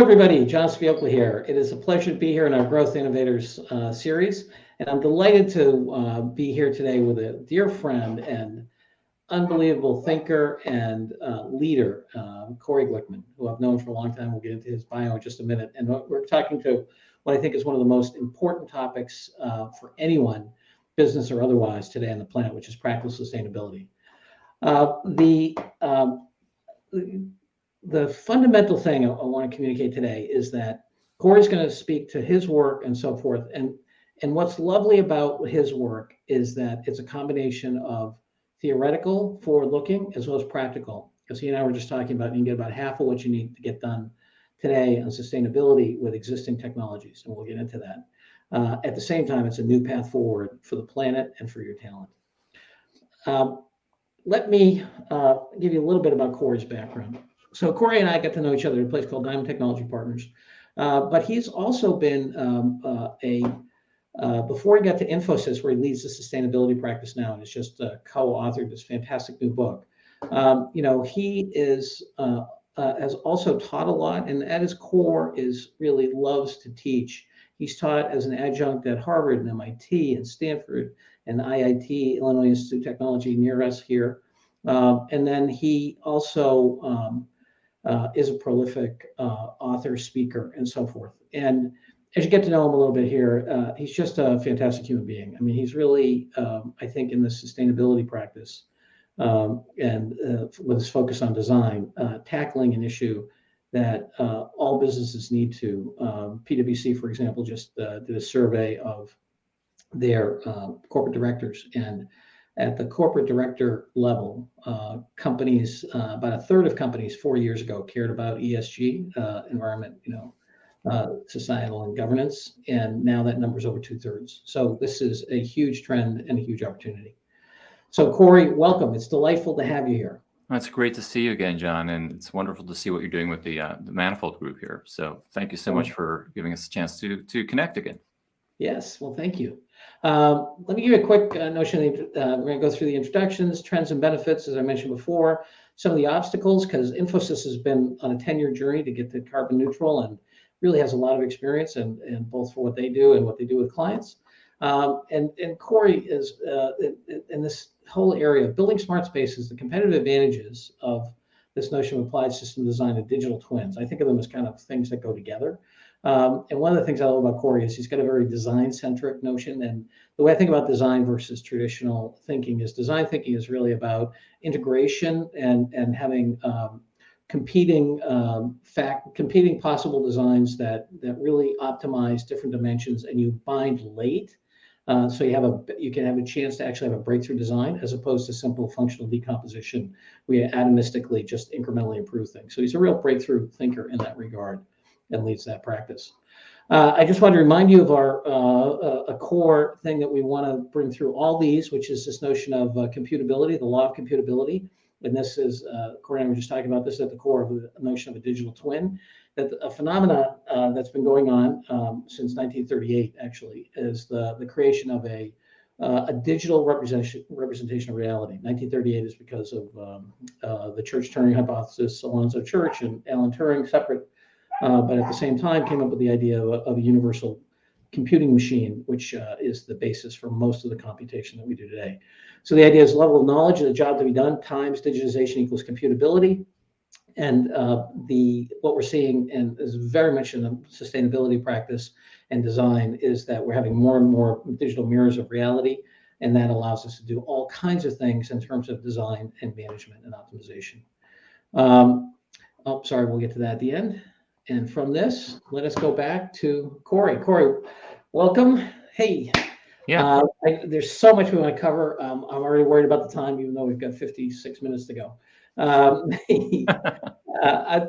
everybody. John Sviokla here. It is a pleasure to be here in our Growth Innovators series, and I'm delighted to be here today with a dear friend and unbelievable thinker and leader, Corey Glickman, who I've known for a long time. We'll get into his bio in just a minute. And we're talking to what I think is one of the most important topics for anyone, business or otherwise, today on the planet, which is practical sustainability. The fundamental thing I want to communicate today is that Corey's going to speak to his work and so forth. And what's lovely about his work is that it's a combination of theoretical, forward-looking, as well as practical. Because he and I were just talking about, you can get about half of what you need to get done today on sustainability with existing technologies, and we'll get into that. At the same time, it's a new path forward for the planet and for your talent. Let me give you a little bit about Corey's background. So Corey and I got to know each other at a place called Diamond Technology Partners, but he's also been before he got to Infosys, where he leads the sustainability practice now, and has just co-authored this fantastic new book. He has also taught a lot, and at his core is really loves to teach. He's taught as an adjunct at Harvard and MIT and Stanford and IIT, Illinois Institute of Technology, near us here. And then he also is a prolific author, speaker, and so forth. And as you get to know him a little bit here, he's just a fantastic human being. I mean, he's really, I think, in the sustainability practice and with his focus on design, tackling an issue that all businesses need to. PwC, for example, just did a survey of their corporate directors, and at the corporate director level, companies, about a third of companies 4 years ago cared about ESG, environment, societal and governance, and now that number is over 2/3. So this is a huge trend and a huge opportunity. So Corey, welcome. It's delightful to have you here. It's great to see you again, John, and it's wonderful to see what you're doing with the Manifold Group here. So thank you so much for giving us a chance to connect again. Yes, well, thank you. Let me give you a quick notion. We're going to go through the introductions, trends and benefits, as I mentioned before, some of the obstacles, because Infosys has been on a 10-year journey to get to carbon neutral and really has a lot of experience and both for what they do and what they do with clients. And Corey is in this whole area of building smart spaces, the competitive advantages of this notion of applied system design and digital twins. I think of them as kind of things that go together. And one of the things I love about Corey is he's got a very design-centric notion. And the way I think about design versus traditional thinking is design thinking is really about integration and having competing possible designs that really optimize different dimensions, and you bind late. So you can have a chance to actually have a breakthrough design as opposed to simple functional decomposition where you atomistically just incrementally improve things. So he's a real breakthrough thinker in that regard and leads that practice. I just want to remind you of our a core thing that we want to bring through all these, which is this notion of computability, the law of computability. And this is, Corey and I were just talking about this at the core of the notion of a digital twin. That a phenomena that's been going on since 1938 actually is the creation of a digital representation of reality. 1938 is because of the Church-Turing hypothesis. Alonzo Church and Alan Turing, separate, but at the same time came up with the idea of a universal computing machine, which is the basis for most of the computation that we do today. So the idea is level of knowledge of the job to be done times digitization equals computability. And what we're seeing, and is very much in the sustainability practice and design, is that we're having more and more digital mirrors of reality, and that allows us to do all kinds of things in terms of design and management and optimization. Sorry, we'll get to that at the end. And from this, let us go back to Corey. Corey, welcome. Hey. Yeah. There's so much we want to cover. I'm already worried about the time, even though we've got 56 minutes to go. I'd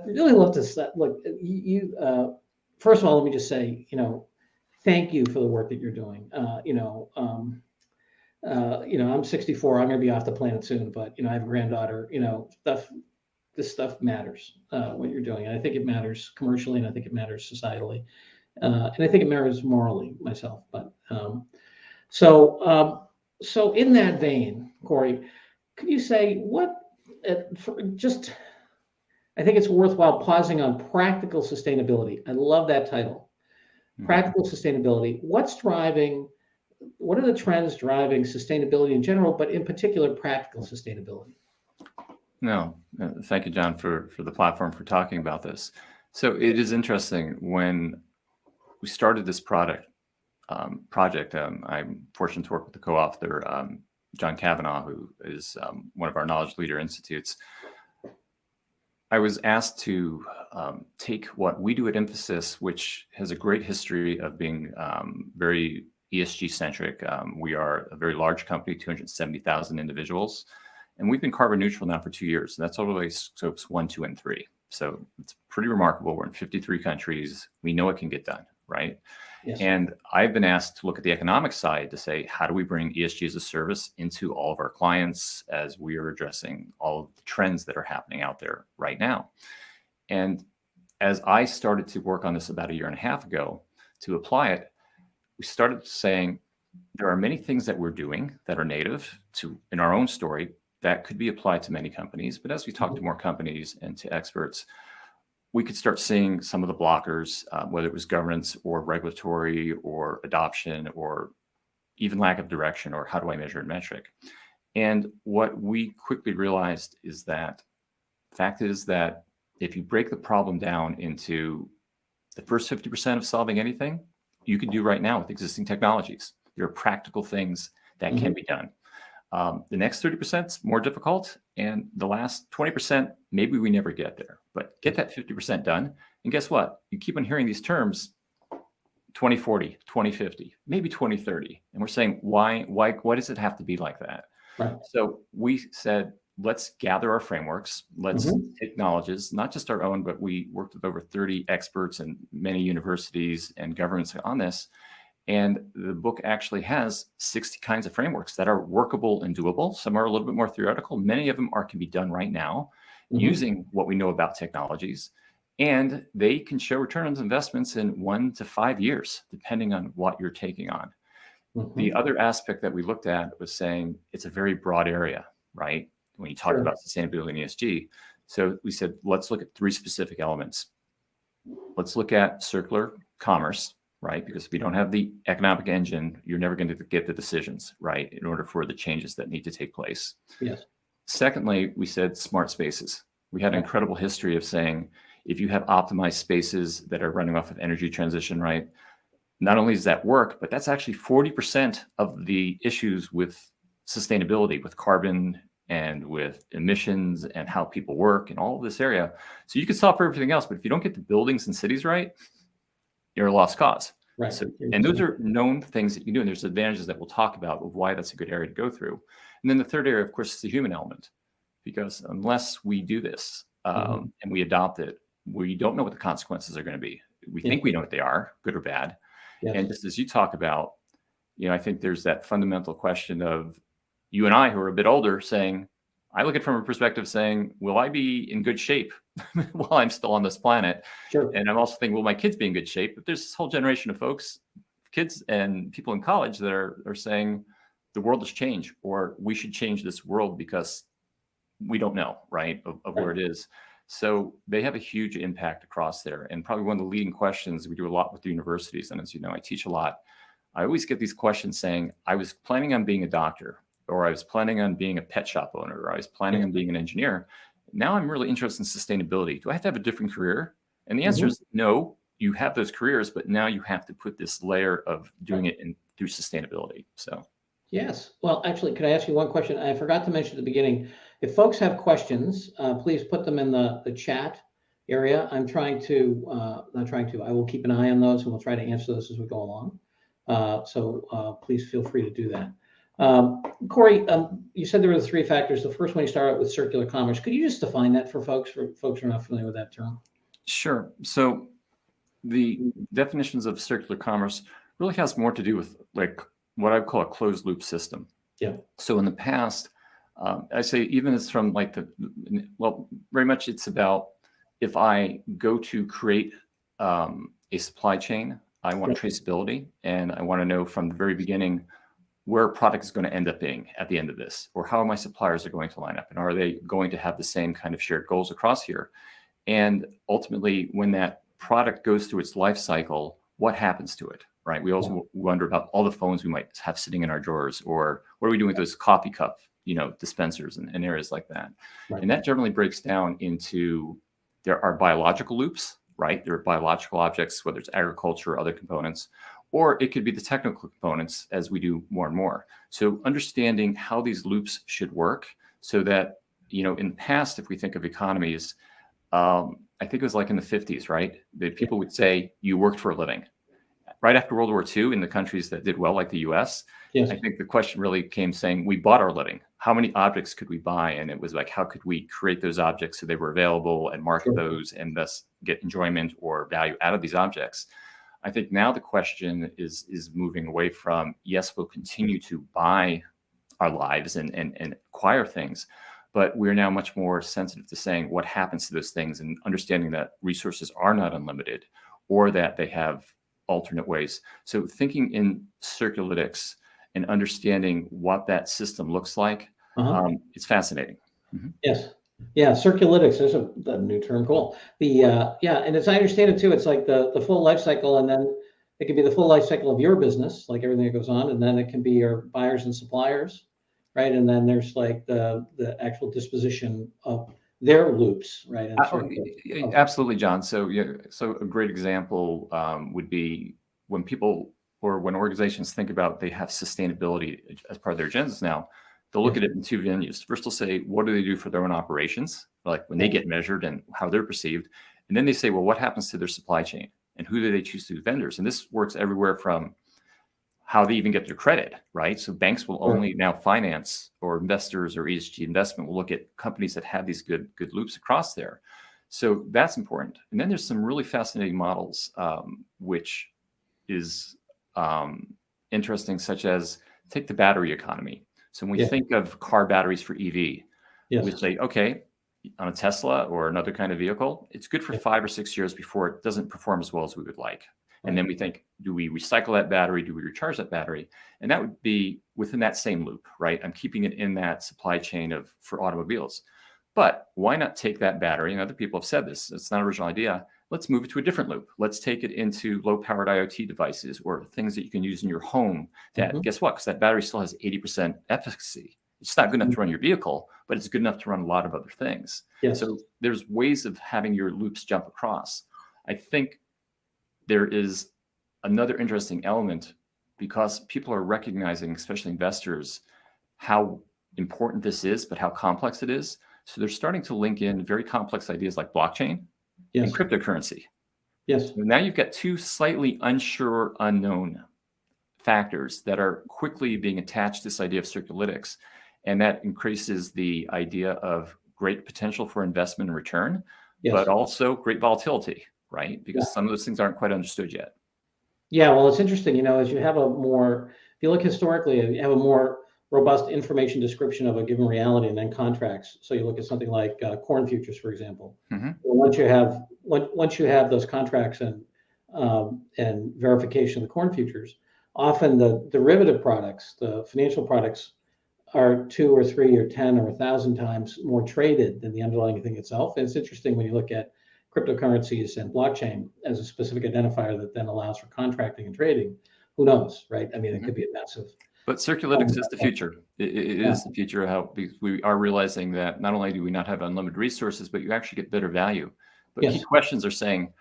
really love to look. First of all, let me just say, thank you for the work that you're doing. I'm 64. I'm going to be off the planet soon, but I have a granddaughter. This stuff matters. What you're doing, and I think it matters commercially, and I think it matters societally, and I think it matters morally myself. But so in that vein, Corey, could you say what? I think it's worthwhile pausing on practical sustainability. I love that title. Practical sustainability. What are the trends driving sustainability in general, but in particular, practical sustainability? No, thank you, John, for the platform for talking about this. So it is interesting when we started this project. I'm fortunate to work with the co-author, John Cavanaugh, who is one of our knowledge leader institutes. I was asked to take what we do at Infosys, which has a great history of being very ESG centric. We are a very large company, 270,000 individuals, and we've been carbon neutral now for 2 years. And that's all the way scopes 1, 2, and 3. So it's pretty remarkable. We're in 53 countries. We know it can get done, right? Yes. And I've been asked to look at the economic side to say, how do we bring ESG as a service into all of our clients as we are addressing all of the trends that are happening out there right now? And as I started to work on this about 1.5 years ago to apply it, we started saying there are many things that we're doing that are native to in our own story that could be applied to many companies. But as we talk to more companies and to experts, we could start seeing some of the blockers, whether it was governance or regulatory or adoption or even lack of direction or how do I measure a metric. And what we quickly realized is that the fact is that if you break the problem down into the first 50% of solving anything, you can do right now with existing technologies. There are practical things that can be done. The next 30% is more difficult. And the last 20%, maybe we never get there, but get that 50% done. And guess what? You keep on hearing these terms, 2040, 2050, maybe 2030. And we're saying, why does it have to be like that? Right. So we said, let's gather our frameworks. Let's take knowledges, not just our own, but we worked with over 30 experts and many universities and governments on this. And the book actually has 60 kinds of frameworks that are workable and doable. Some are a little bit more theoretical. Many of them can be done right now using what we know about technologies. And they can show return on investments in 1 to 5 years, depending on what you're taking on. The other aspect that we looked at was saying it's a very broad area, right? When you talk about sustainability and ESG. So we said, let's look at 3 specific elements. Let's look at circular commerce, right? Because if you don't have the economic engine, you're never going to get the decisions, right? In order for the changes that need to take place. Yes. Secondly, we said smart spaces. We had an incredible history of saying, if you have optimized spaces that are running off of energy transition, right? Not only does that work, but that's actually 40% of the issues with sustainability, with carbon and with emissions and how people work and all of this area. So you can solve for everything else, but if you don't get the buildings and cities right, you're a lost cause. Right. So, and those are known things that you do, and there's advantages that we'll talk about of why that's a good area to go through. And then the third area, of course, is the human element, because unless we do this and we adopt it, we don't know what the consequences are going to be. We think we know what they are, good or bad. Yes. And just as you talk about, I think there's that fundamental question of you and I, who are a bit older, saying, I look at it from a perspective saying, will I be in good shape while I'm still on this planet? Sure. And I'm also thinking, will my kids be in good shape? But there's this whole generation of folks, kids and people in college that are saying the world has changed, or we should change this world because we don't know, right, of where it is. So they have a huge impact across there. And probably one of the leading questions, we do a lot with the universities. And as you know, I teach a lot. I always get these questions saying, I was planning on being a doctor, or I was planning on being a pet shop owner, or I was planning on being an engineer. Now I'm really interested in sustainability. Do I have to have a different career? And the answer is no, you have those careers, but now you have to put this layer of doing it through sustainability. So. Yes. Well, actually, could I ask you one question? I forgot to mention at the beginning, if folks have questions, please put them in the chat area. I will keep an eye on those and we'll try to answer those as we go along. So please feel free to do that. Corey, you said there were 3 factors. The first one, you start out with circular commerce. Could you just define that for folks who are not familiar with that term? Sure. So the definitions of circular commerce really has more to do with like what I would call a closed loop system. Yeah. So in the past, I say even it's from like very much it's about if I go to create a supply chain, I want traceability, and I want to know from the very beginning where a product is going to end up being at the end of this, or how my suppliers are going to line up, and are they going to have the same kind of shared goals across here? And ultimately, when that product goes through its life cycle, what happens to it, right? We also wonder about all the phones we might have sitting in our drawers, or what are we doing with those coffee cup, dispensers and areas like that. Right. And that generally breaks down into, there are biological loops, right? There are biological objects, whether it's agriculture or other components, or it could be the technical components as we do more and more. So understanding how these loops should work so that, in the past, if we think of economies, I think it was like in the 50s, right? That people would say you worked for a living. Right after World War II, in the countries that did well, like the US, Yes. I think the question really came saying, we bought our living. How many objects could we buy? And it was like, how could we create those objects so they were available and market those and thus get enjoyment or value out of these objects? I think now the question is moving away from, yes, we'll continue to buy our lives and acquire things, but we're now much more sensitive to saying what happens to those things and understanding that resources are not unlimited, or that they have alternate ways. So thinking in Circulytics and understanding what that system looks like, it's fascinating. Mm-hmm. Yes. Yeah, Circulytics, there's a new term. Cool. And as I understand it too, it's like the full life cycle, and then it can be the full life cycle of your business, like everything that goes on, and then it can be your buyers and suppliers, right? And then there's like the actual disposition of their loops, right? Absolutely, John. So a great example would be when people, or when organizations think about, they have sustainability as part of their agendas now. They'll look at it in two venues. First, they'll say, what do they do for their own operations, like when they get measured and how they're perceived? And then they say, well, what happens to their supply chain, and who do they choose to be vendors? And this works everywhere from how they even get their credit, right? So banks will only now finance, or investors or ESG investment will look at companies that have these good loops across there. So that's important. And then there's some really fascinating models, which is interesting, such as take the battery economy. So when we think of car batteries for EV, we say, okay, on a Tesla or another kind of vehicle, it's good for 5 or 6 years before it doesn't perform as well as we would like. And then we think, do we recycle that battery? Do we recharge that battery? And that would be within that same loop, right? I'm keeping it in that supply chain for automobiles. But why not take that battery? And other people have said this, it's not an original idea. Let's move it to a different loop. Let's take it into low-powered IoT devices, or things that you can use in your home that, guess what? Because that battery still has 80% efficacy. It's not good enough to run your vehicle, but it's good enough to run a lot of other things. So there's ways of having your loops jump across. I think there is another interesting element, because people are recognizing, especially investors, how important this is, but how complex it is. So they're starting to link in very complex ideas like blockchain and cryptocurrency. So now you've got two slightly unsure, unknown factors that are quickly being attached to this idea of Circulytics. And that increases the idea of great potential for investment and return, but also great volatility, right? Because some of those things aren't quite understood yet. Yeah, well, it's interesting, as you have if you look historically, you have a more robust information description of a given reality, and then contracts. So you look at something like corn futures, for example. Once you have those contracts and verification of the corn futures, often the derivative products, the financial products, are 2 or 3 or 10 or 1,000 times more traded than the underlying thing itself. And it's interesting when you look at cryptocurrencies and blockchain as a specific identifier that then allows for contracting and trading. Who knows, right? I mean, it could be a massive. But Circulytics is the future. It is the future of how we are realizing that not only do we not have unlimited resources, but you actually get better value. But key questions are saying,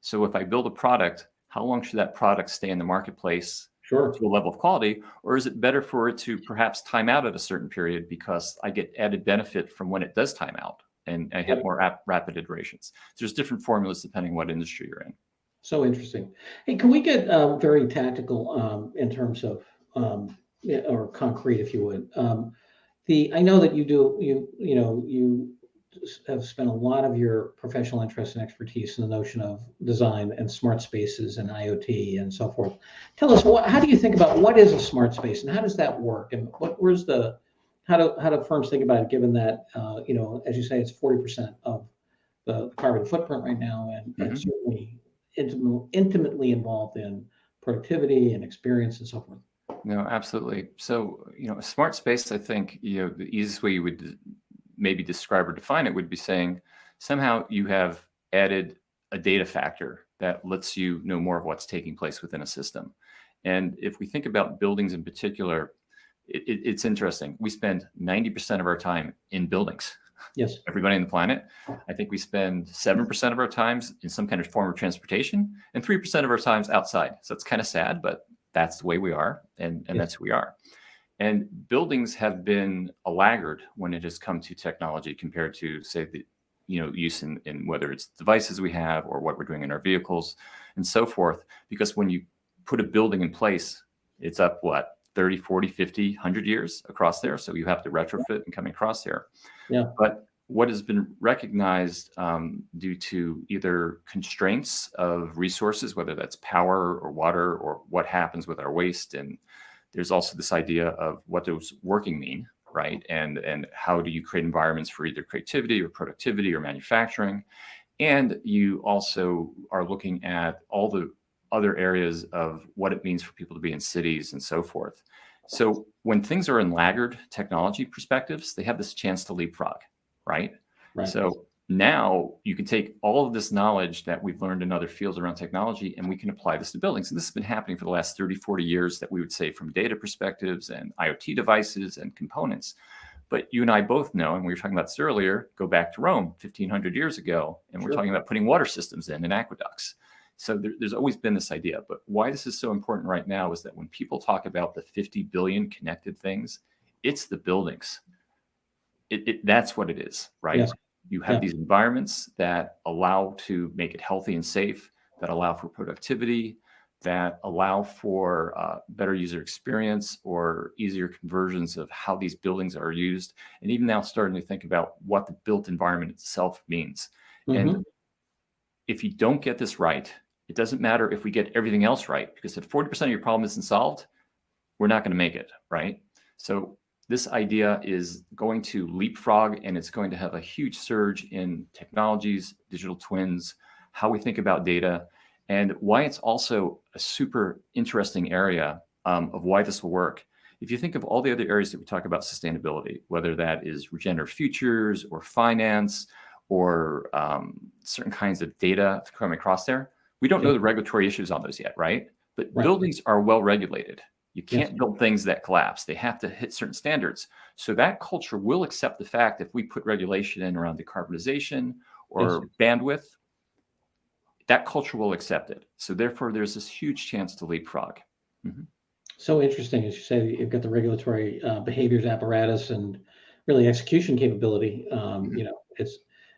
so if I build a product, how long should that product stay in the marketplace to a level of quality? Or is it better for it to perhaps time out at a certain period because I get added benefit from when it does time out and I have more rapid iterations? There's different formulas depending what industry you're in. So interesting. Hey, can we get very tactical in terms of, or concrete, if you would? I know that you have spent a lot of your professional interest and expertise in the notion of design and smart spaces and IoT and so forth. Tell us, how do you think about what is a smart space and how does that work? And how do firms think about it, given that, as you say, it's 40% of the carbon footprint right now, and certainly intimately involved in productivity and experience and so forth. No, absolutely. So, a smart space, I think, the easiest way you would maybe describe or define it would be saying somehow you have added a data factor that lets you know more of what's taking place within a system. And if we think about buildings in particular, it's interesting. We spend 90% of our time in buildings. Yes. Everybody on the planet. I think we spend 7% of our times in some kind of form of transportation and 3% of our times outside. So it's kind of sad, but that's the way we are. And Yes. that's who we are. And buildings have been a laggard when it has come to technology compared to, say, the use in whether it's devices we have or what we're doing in our vehicles and so forth. Because when you put a building in place, it's up, 30, 40, 50, 100 years across there. So you have to retrofit and come across there. Yeah. But what has been recognized due to either constraints of resources, whether that's power or water or what happens with our waste, and there's also this idea of what does working mean, right? And how do you create environments for either creativity or productivity or manufacturing? And you also are looking at all the other areas of what it means for people to be in cities and so forth. So when things are in laggard technology perspectives, they have this chance to leapfrog, right? Right. So now you can take all of this knowledge that we've learned in other fields around technology, and we can apply this to buildings. And this has been happening for the last 30, 40 years, that we would say, from data perspectives and IoT devices and components. But you and I both know, and we were talking about this earlier, go back to Rome 1,500 years ago, and we're talking about putting water systems in and aqueducts. So there's always been this idea. But why this is so important right now is that when people talk about the 50 billion connected things, it's the buildings. That's what it is, right? Yes. You have these environments that allow to make it healthy and safe, that allow for productivity, that allow for better user experience or easier conversions of how these buildings are used. And even now starting to think about what the built environment itself means. Mm-hmm. And if you don't get this right, it doesn't matter if we get everything else right, because if 40% of your problem isn't solved, we're not going to make it, right? So this idea is going to leapfrog, and it's going to have a huge surge in technologies, digital twins, how we think about data, and why it's also a super interesting area of why this will work. If you think of all the other areas that we talk about sustainability, whether that is regenerative futures or finance or certain kinds of data coming across there, we don't know the regulatory issues on those yet, right? But buildings are well regulated. You can't build things that collapse. They have to hit certain standards. So that culture will accept the fact if we put regulation in around decarbonization or bandwidth, that culture will accept it. So therefore, there's this huge chance to leapfrog. Mm-hmm. So interesting, as you say, you've got the regulatory behaviors apparatus and really execution capability.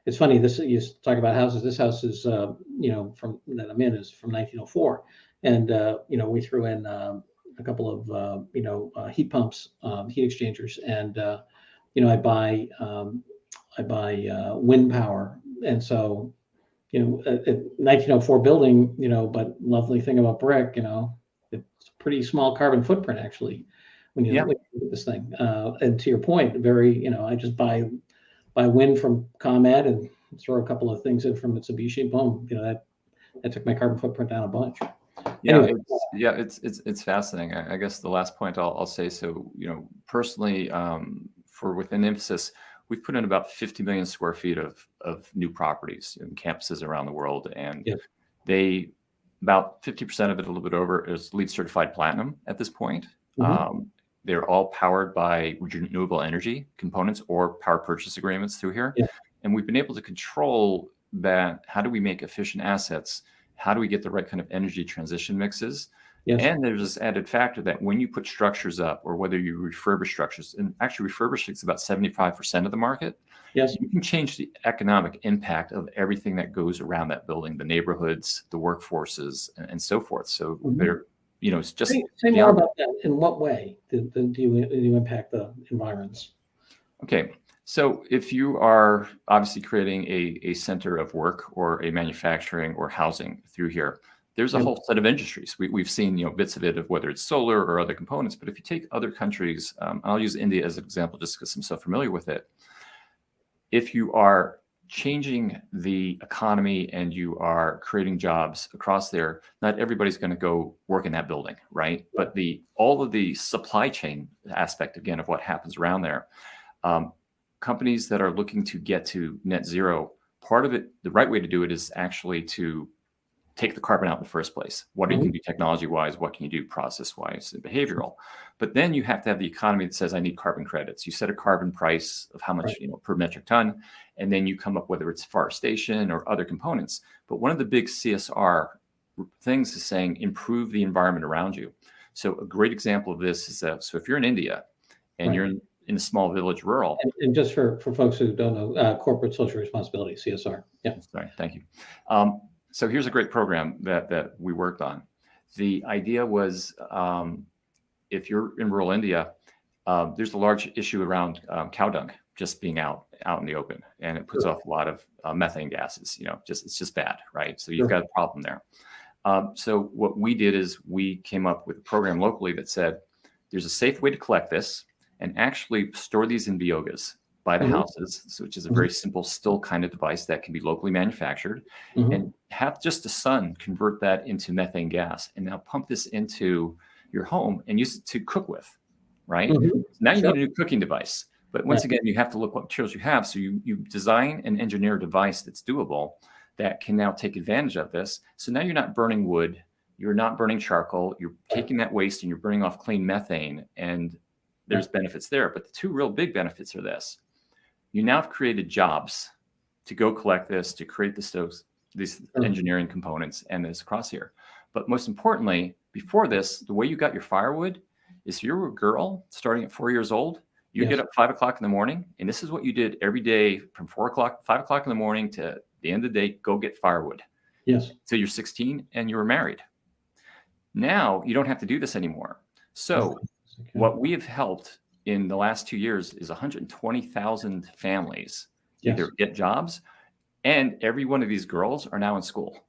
It's funny. This, you talk about houses. This house is from that I'm in is from 1904, and we threw in a couple of heat pumps, heat exchangers, and I buy wind power, and so a 1904 building, but lovely thing about brick, it's a pretty small carbon footprint actually when you look at this thing. And to your point, very, I just buy wind from ComEd and throw a couple of things in from Mitsubishi. Boom, that took my carbon footprint down a bunch. Yeah, it's fascinating. I guess the last point I'll say. So personally, for within Infosys, we've put in about 50 million square feet of new properties in campuses around the world, and they about 50% of it, a little bit over, is LEED certified platinum at this point. Mm-hmm. They're all powered by renewable energy components or power purchase agreements through here. And we've been able to control that. How do we make efficient assets? How do we get the right kind of energy transition mixes? And there's this added factor that when you put structures up, or whether you refurbish structures, and actually refurbishing is about 75% of the market, you can change the economic impact of everything that goes around that building, the neighborhoods, the workforces, and so forth. So they're, it's just say more about that. In what way do you impact the environments? Okay. So if you are obviously creating a center of work or a manufacturing or housing through here, there's a whole set of industries. We've seen bits of it, of whether it's solar or other components. But if you take other countries, I'll use India as an example just because I'm so familiar with it. If you are changing the economy and you are creating jobs across there, not everybody's going to go work in that building, right? But all of the supply chain aspect, again, of what happens around there, companies that are looking to get to net zero part of it, the right way to do it is actually to take the carbon out in the first place. What you can do technology-wise, what can you do process-wise and behavioral? But then you have to have the economy that says, I need carbon credits. You set a carbon price of how much, per metric ton, and then you come up whether it's forestation or other components. But one of the big CSR things is saying improve the environment around you. So a great example of this is that, so if you're in India and you're in a small village rural. And just for folks who don't know, corporate social responsibility, CSR. Yeah. Sorry, thank you. So here's a great program that we worked on. The idea was, if you're in rural India, there's a large issue around cow dung just being out in the open, and it puts off a lot of methane gases. It's just bad, right? So you've got a problem there. So what we did is we came up with a program locally that said there's a safe way to collect this and actually store these in biogas by the houses, so which is a very simple still kind of device that can be locally manufactured, and have just the sun convert that into methane gas, and now pump this into your home and use it to cook with, right? Now you need a new cooking device. But once again, you have to look what materials you have. So you design and engineer a device that's doable that can now take advantage of this. So now you're not burning wood, you're not burning charcoal, you're taking that waste and you're burning off clean methane, and there's benefits there. But the two real big benefits are this. You now have created jobs to go collect this, to create these engineering components and this across here. But most importantly, before this, the way you got your firewood is if you were a girl starting at 4 years old, you get up 5 o'clock in the morning, and this is what you did every day from 5 o'clock in the morning to the end of the day, go get firewood. Yes. So you're 16 and you were married. Now you don't have to do this anymore. So what we have helped in the last 2 years is 120,000 families either get jobs, and every one of these girls are now in school,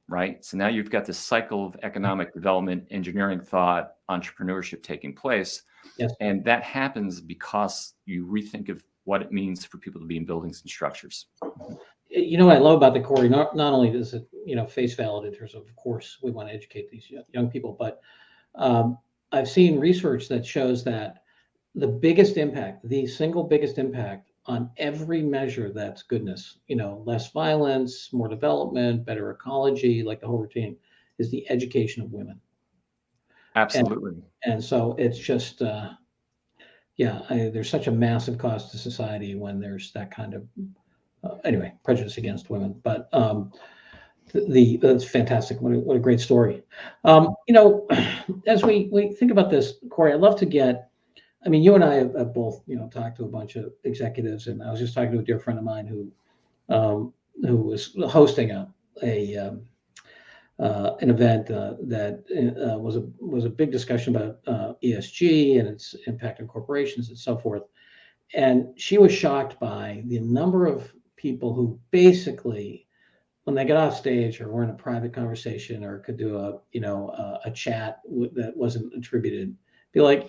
right? So now you've got this cycle of economic development, engineering thought, entrepreneurship taking place. And that happens because you rethink of what it means for people to be in buildings and structures. What I love about the Corey, not only does it, face valid in terms of course, we want to educate these young people, but I've seen research that shows that the single biggest impact on every measure that's goodness, less violence, more development, better ecology, like the whole routine, is the education of women. Absolutely. And so it's just, there's such a massive cost to society when there's that kind of, prejudice against women. But that's fantastic. What a great story. As we think about this, Corey, I'd love to get, you and I have both, talked to a bunch of executives, and I was just talking to a dear friend of mine who was hosting an event that was a big discussion about ESG and its impact on corporations and so forth. And she was shocked by the number of people who basically, when they get off stage or were in a private conversation or could do a chat that wasn't attributed, be like,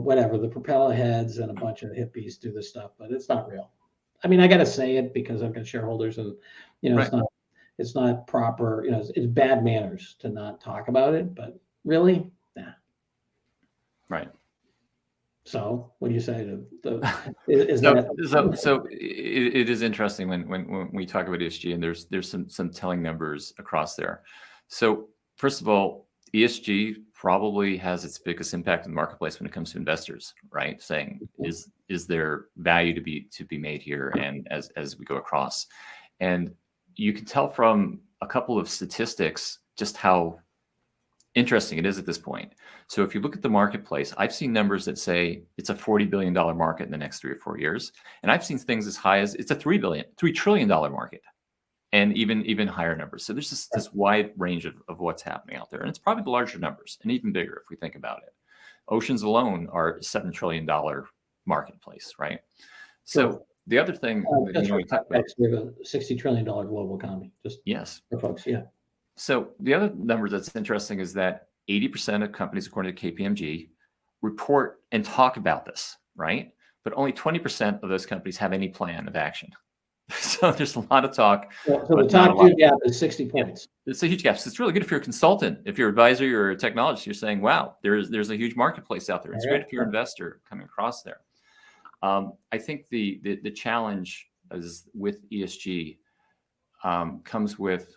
whatever, the propeller heads and a bunch of hippies do this stuff, but it's not real. I got to say it because I've got shareholders, and it's not proper. It's bad manners to not talk about it. But really, nah. Right. So, what do you say to So it is interesting when we talk about ESG, and there's some telling numbers across there. So first of all, ESG probably has its biggest impact in the marketplace when it comes to investors, right? Saying is there value to be made here, and as we go across, and you can tell from a couple of statistics just how interesting it is at this point. So if you look at the marketplace, I've seen numbers that say it's a $40 billion market in the next 3 or 4 years, and I've seen things as high as it's a $3 trillion market, and even higher numbers. So there's this wide range of what's happening out there, and it's probably the larger numbers and even bigger if we think about it. Oceans alone are a $7 trillion marketplace, right? So the other thing, we have a $60 trillion global economy. Just for folks, So the other number that's interesting is that 80% of companies, according to KPMG, report and talk about this, right? But only 20% of those companies have any plan of action. So there's a lot of talk. So the top two gap is 60 points. It's a huge gap. So it's really good if you're a consultant, if you're an advisor, you're a technologist, you're saying, wow, there's a huge marketplace out there. It's great if you're an investor coming across there. I think the challenge is with ESG comes with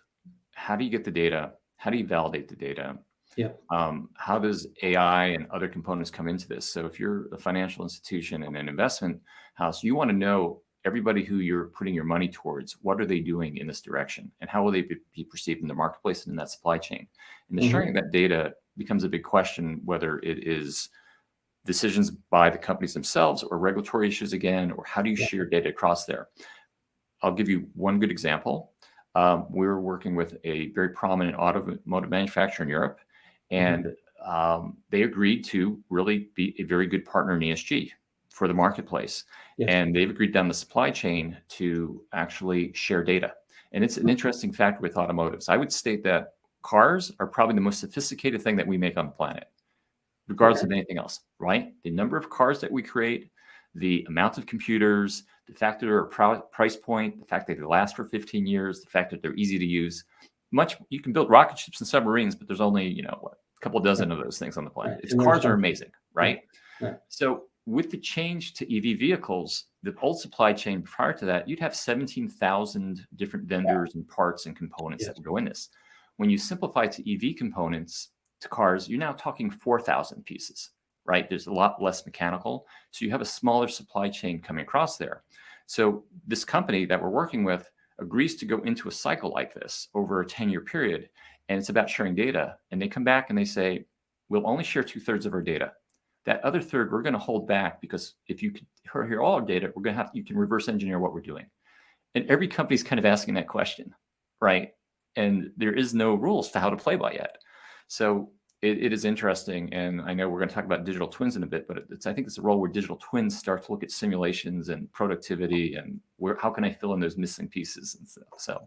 how do you get the data? How do you validate the data? Yeah. How does AI and other components come into this? So if you're a financial institution and an investment house, you want to know everybody who you're putting your money towards, what are they doing in this direction? And how will they be perceived in the marketplace and in that supply chain? And the sharing of that data becomes a big question, whether it is decisions by the companies themselves or regulatory issues again, or how do you share data across there? I'll give you one good example. We're working with a very prominent automotive manufacturer in Europe, and they agreed to really be a very good partner in ESG for the marketplace. Yes. And they've agreed down the supply chain to actually share data. And it's an interesting fact with automotives. I would state that cars are probably the most sophisticated thing that we make on the planet, regardless of anything else, right? The number of cars that we create, the amount of computers, the fact that they're a price point, the fact that they last for 15 years, the fact that they're easy to use. You can build rocket ships and submarines, but there's only, a couple dozen of those things on the planet. Its cars are amazing, right? So with the change to EV vehicles, the old supply chain prior to that, you'd have 17,000 different vendors and parts and components that would go in this. When you simplify to EV components to cars, you're now talking 4,000 pieces, right? There's a lot less mechanical. So you have a smaller supply chain coming across there. So this company that we're working with agrees to go into a cycle like this over a 10-year period. And it's about sharing data. And they come back and they say, we'll only share 2/3 of our data. That other third, we're going to hold back because if you could hear all our data, you can reverse engineer what we're doing. And every company's kind of asking that question, right? And there is no rules to how to play by yet. So it is interesting. And I know we're going to talk about digital twins in a bit, but I think it's a role where digital twins start to look at simulations and productivity and how can I fill in those missing pieces and stuff. So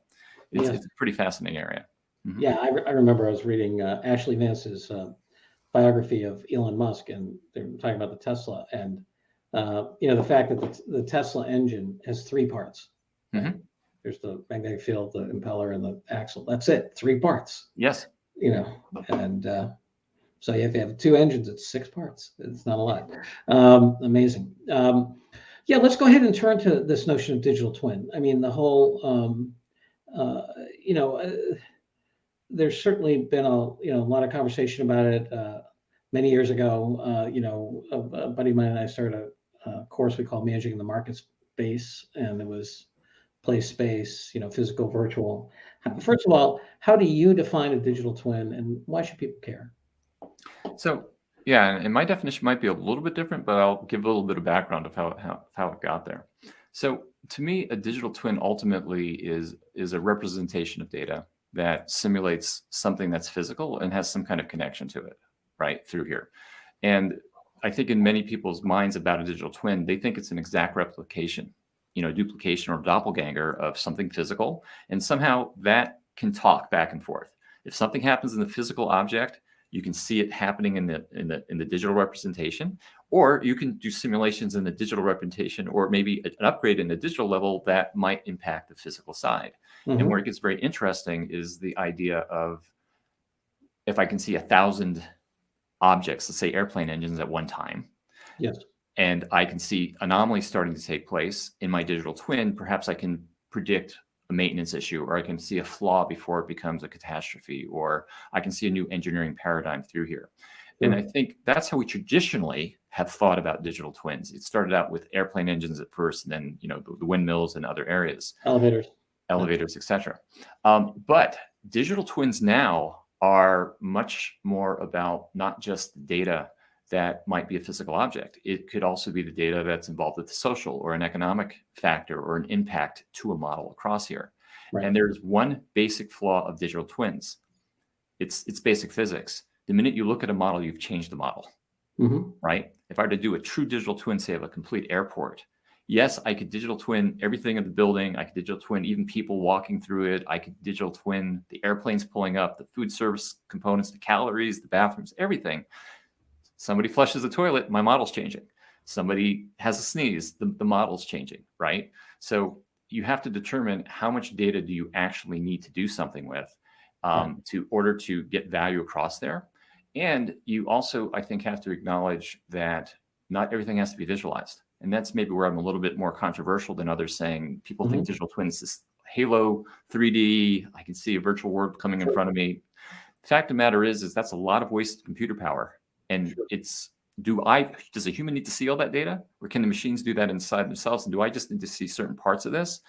it's a pretty fascinating area. Yeah, I remember I was reading Ashley Vance's biography of Elon Musk, and they're talking about the Tesla, and the fact that the Tesla engine has 3 parts. Right? There's the magnetic field, the impeller, and the axle. That's it, 3 parts. Yes. And so if you have 2 engines, it's 6 parts. It's not a lot. Amazing. Let's go ahead and turn to this notion of digital twin. I mean, the whole, there's certainly been a lot of conversation about it. Many years ago, a buddy of mine and I started a course we call Managing the Market Space, and it was place, space, physical, virtual. First of all, how do you define a digital twin, and why should people care? So, and my definition might be a little bit different, but I'll give a little bit of background of how it got there. So, to me, a digital twin ultimately is a representation of data that simulates something that's physical and has some kind of connection to it, right, through here. And I think in many people's minds about a digital twin, they think it's an exact replication, duplication or doppelganger of something physical. And somehow that can talk back and forth. If something happens in the physical object, you can see it happening in the digital representation, or you can do simulations in the digital representation, or maybe an upgrade in the digital level that might impact the physical side. And where it gets very interesting is the idea of if I can see 1,000 objects, let's say airplane engines at one time. Yes. And I can see anomalies starting to take place in my digital twin. Perhaps I can predict a maintenance issue, or I can see a flaw before it becomes a catastrophe, or I can see a new engineering paradigm through here. And I think that's how we traditionally have thought about digital twins. It started out with airplane engines at first, and then the windmills and other areas, elevators, etc. But digital twins now are much more about not just data that might be a physical object. It could also be the data that's involved with the social or an economic factor or an impact to a model across here. Right. And there's one basic flaw of digital twins. It's basic physics. The minute you look at a model, you've changed the model, right? If I were to do a true digital twin, say of a complete airport, yes, I could digital twin everything in the building. I could digital twin even people walking through it. I could digital twin the airplanes pulling up, the food service components, the calories, the bathrooms, everything. Somebody flushes the toilet, my model's changing. Somebody has a sneeze, the model's changing, right? So you have to determine how much data do you actually need to do something with to order to get value across there. And you also, I think, have to acknowledge that not everything has to be visualized. And that's maybe where I'm a little bit more controversial than others, saying people think Mhm. digital twins is Halo 3D. I can see a virtual world coming in Sure. front of me. The fact of the matter is that's a lot of wasted computer power. And Sure. does a human need to see all that data, or can the machines do that inside themselves? And do I just need to see certain parts of this?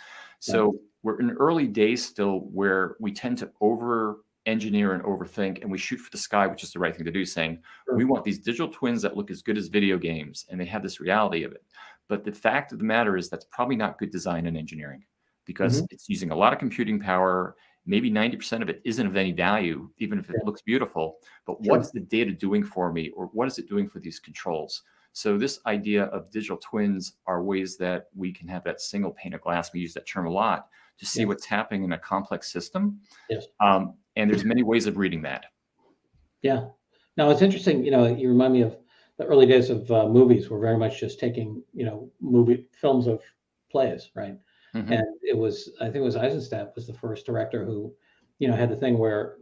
Yeah. So we're in early days still, where we tend to over engineer and overthink, and we shoot for the sky, which is the right thing to do, saying we Sure. want these digital twins that look as good as video games, and they have this reality of it. But the fact of the matter is that's probably not good design and engineering, because Mhm. it's using a lot of computing power. Maybe 90% of it isn't of any value, even if it Yeah. looks beautiful. But what Sure. is the data doing for me, or what is it doing for these controls? So this idea of digital twins are ways that we can have that single pane of glass. We use that term a lot to see Yeah. what's happening in a complex system. Yes. And there's many ways of reading that. Yeah. Now it's interesting, you remind me of the early days of movies were very much just taking, movie films of plays, right? Mhm. And I think it was Eisenstadt was the first director who, had the thing where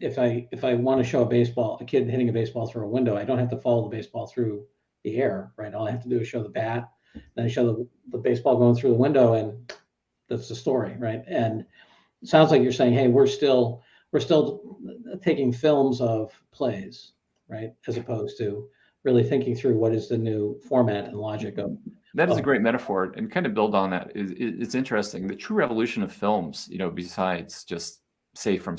if I want to show a kid hitting a baseball through a window, I don't have to follow the baseball through the air, right? All I have to do is show the bat, then I show the baseball going through the window, and that's the story, right? And it sounds like you're saying, hey, we're still taking films of plays, right, as opposed to really thinking through what is the new format and logic That is a of great metaphor, and kind of build on that. It's interesting. The true revolution of films, besides just say from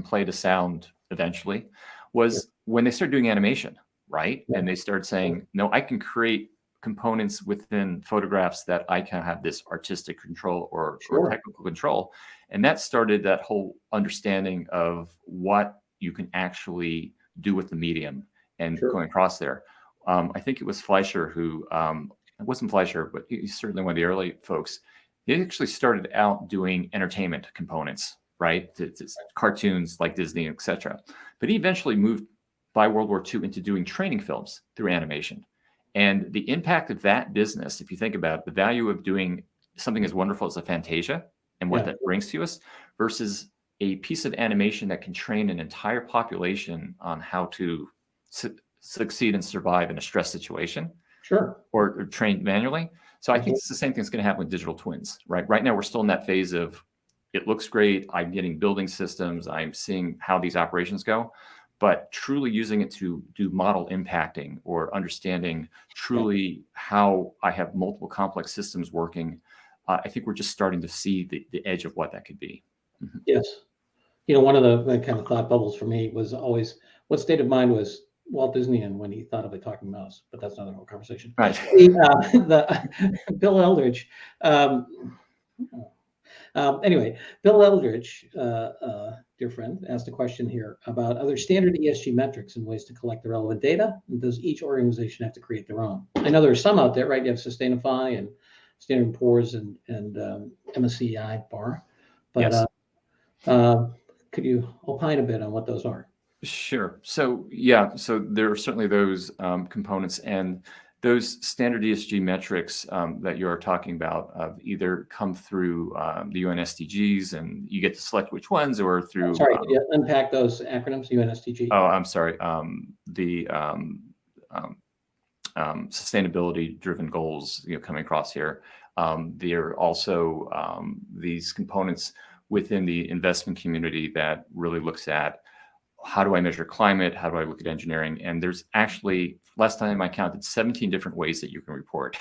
play to sound, eventually, Sure. was when they started doing animation, right? Yeah. And they started Sure. saying, no, I can create components within photographs that I can have this artistic control or Sure. technical control, and that started that whole understanding of what you can actually do with the medium and Sure. going across there. I think it was Fleischer who it wasn't Fleischer, but he's certainly one of the early folks. He actually started out doing entertainment components, right? To cartoons like Disney, etc. But he eventually moved by World War II into doing training films through animation. And the impact of that business, if you think about it, the value of doing something as wonderful as a Fantasia and what Yeah. that brings to us versus a piece of animation that can train an entire population on how to succeed and survive in a stress situation Sure. or trained manually. So I think Absolutely. it's the same thing that's going to happen with digital twins, right? Right now, we're still in that phase of it looks great. I'm getting building systems. I'm seeing how these operations go, but truly using it to do model impacting or understanding Yeah. truly how I have multiple complex systems working. I think we're just starting to see the edge of what that could be. Mhm. Yes. One of the kind of thought bubbles for me was always what state of mind was Walt Disney in when he thought of a talking mouse, but that's another whole conversation. Right. The Bill Eldridge. Um, Anyway, Bill Eldridge, dear friend, asked a question here about other standard ESG metrics and ways to collect the relevant data. And does each organization have to create their own? I know there are some out there, right? You have Sustainify and Standard & Poor's and MSCI bar, but Yes. could you opine a bit on what those are? Sure. So yeah, so there are certainly those components, and those standard ESG metrics that you're talking about either come through the UN SDGs, and you get to select which ones, or through Sorry, could you unpack those acronyms, UNSDG? oh, I'm sorry, the um, sustainability-driven goals, coming across here. There are also these components within the investment community that really looks at how do I measure climate? How do I look at engineering? And there's actually, last time I counted, 17 different ways that you can report,